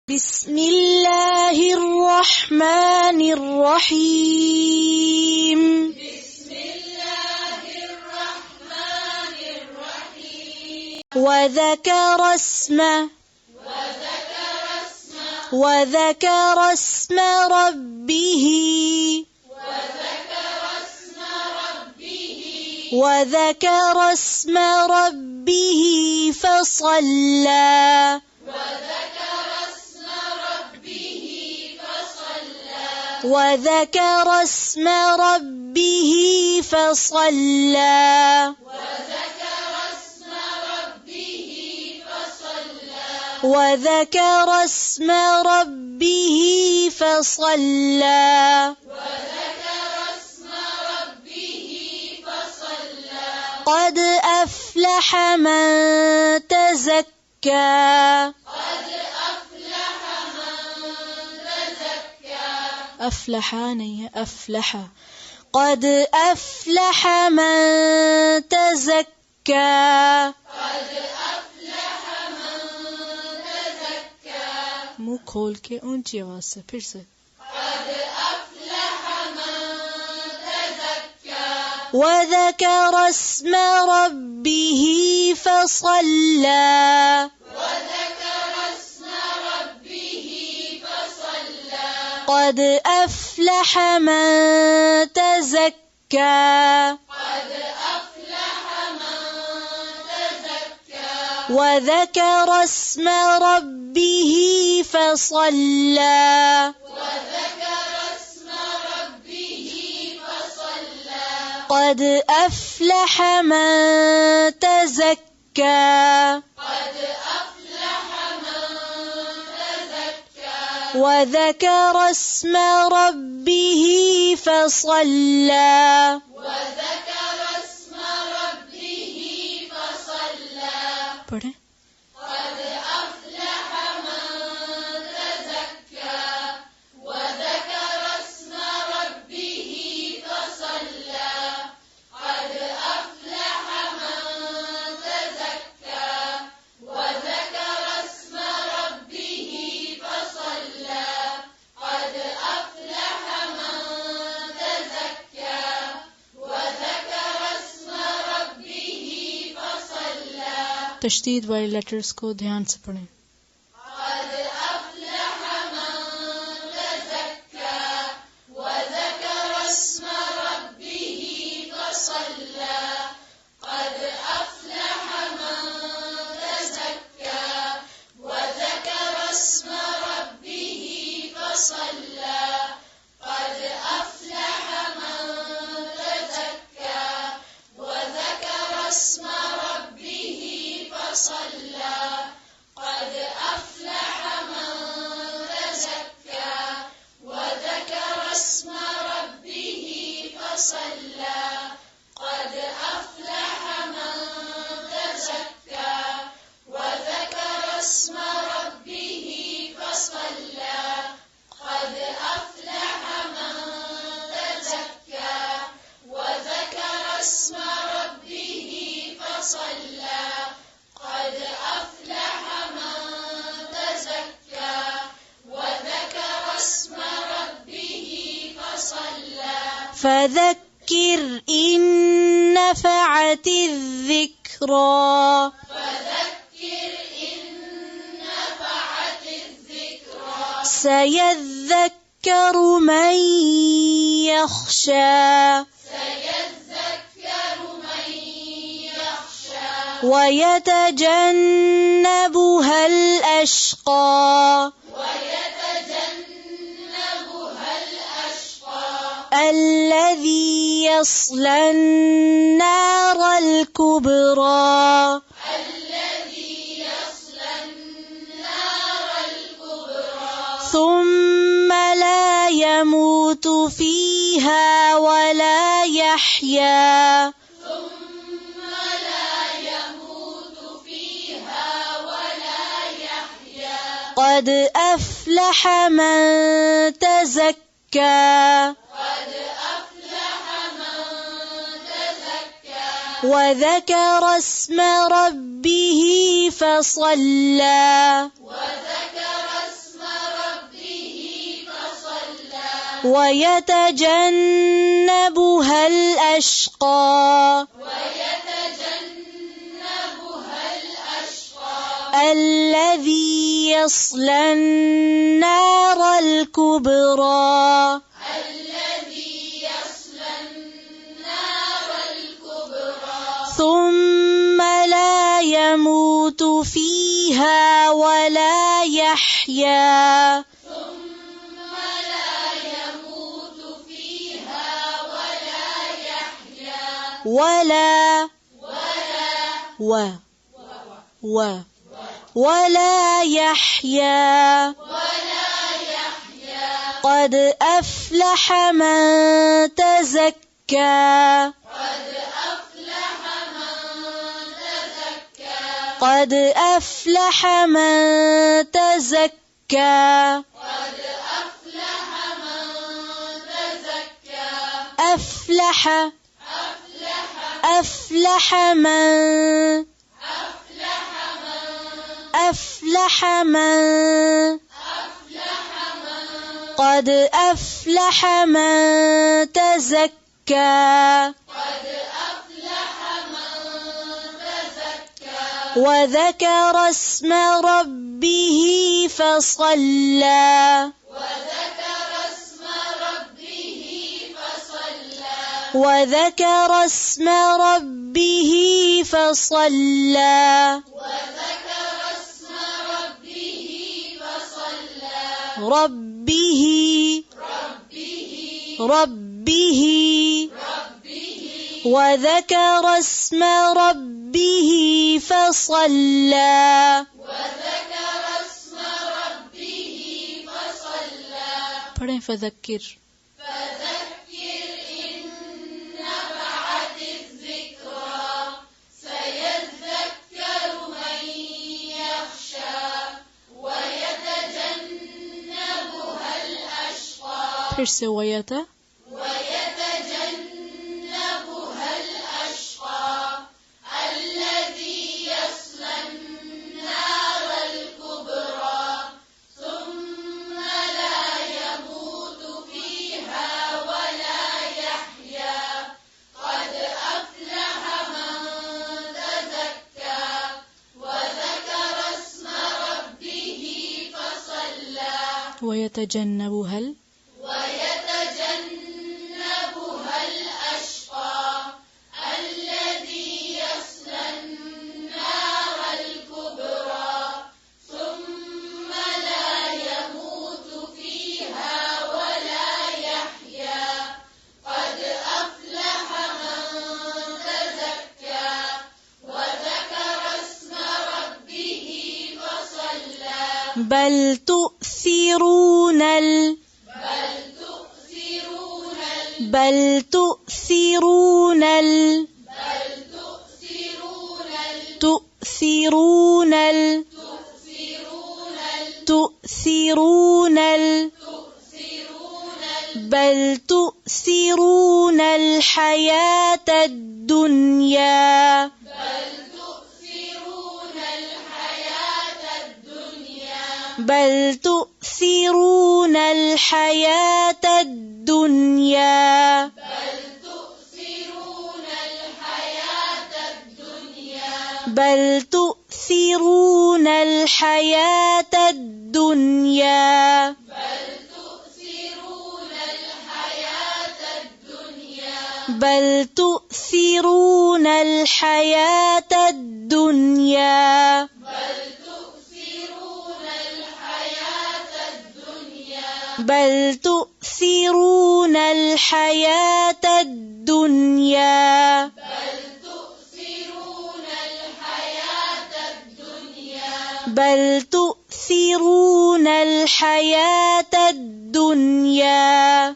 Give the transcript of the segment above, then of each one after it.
بسم الله الرحمن الرحيم بسم الله الرحمن الرحيم وذكر اسم ربه فصلى وذكر اسم ربه فصلى وذكر اسم ربه فصلى قد أفلح من تزكى أفلح नहीं أفلح قد أفلح من تزكى मुंह खोल के ऊंची आवाज से फिर से وذكر اسم ربه فصلى قد أفلح من تزكى وذكر اسم ربه فصلى قد أفلح من تزكى وذكر اسم ربه فصلى पढ़ें तशदीद वाले लेटर्स को ध्यान से पढ़ें فذكر إن نفعت الذكرى سيذكر من يخشى ويتجنبها الأشقى الذي يصلى النار الكبرى ثم لا يموت فيها ولا يحيا قد أفلح من تزكى وذكر اسم ربه فصلى وذكر اسم ويتجنبها الأشقى الذي يصلى النار الكبرى ثم لا يموت فيها ولا يحيا ولا يحيا قد أفلح من تزكى قد أفلح من تزكى أفلح من قد أفلح من تزكى وذكر اسم ربه فصلى وذكر اسم ربه فصلى وذكر اسم ربه فصلى پڑھیں فذکر پھر سے ويتجنبها الأشقى الذي يصلى النار الكبرى ثم لا يموت فيها ولا يحيا قد أفلح من تزكى وذكر اسم ربه فصلى ويتجنبها الأشقى الذي يصلى النار الكبرى ثم لا يموت فيها ولا يحيا قد أفلح من تزكى وذكر اسم ربه فصلى بل تؤثرون تؤثرون الحياة الدنيا بل تؤثرون الحياة الدنيا بل تؤثرون الحياة الدنيا بل تؤثرون الحياة الدنيا بل تؤثرون الحياة الدنيا بل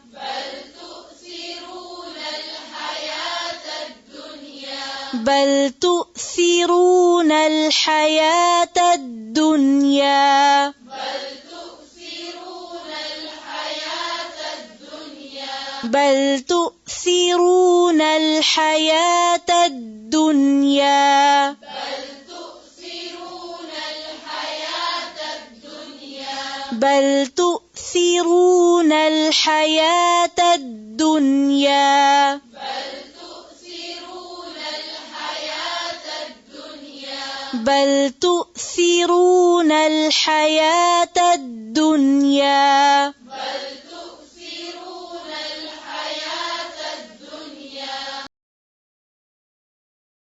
تؤثرون الحياة الدنيا بل تؤثرون الحياة الدنيا بل تؤثرون الحياة الدنيا بل تؤثرون الحياة الدنيا بل تؤثرون الحياة الدنيا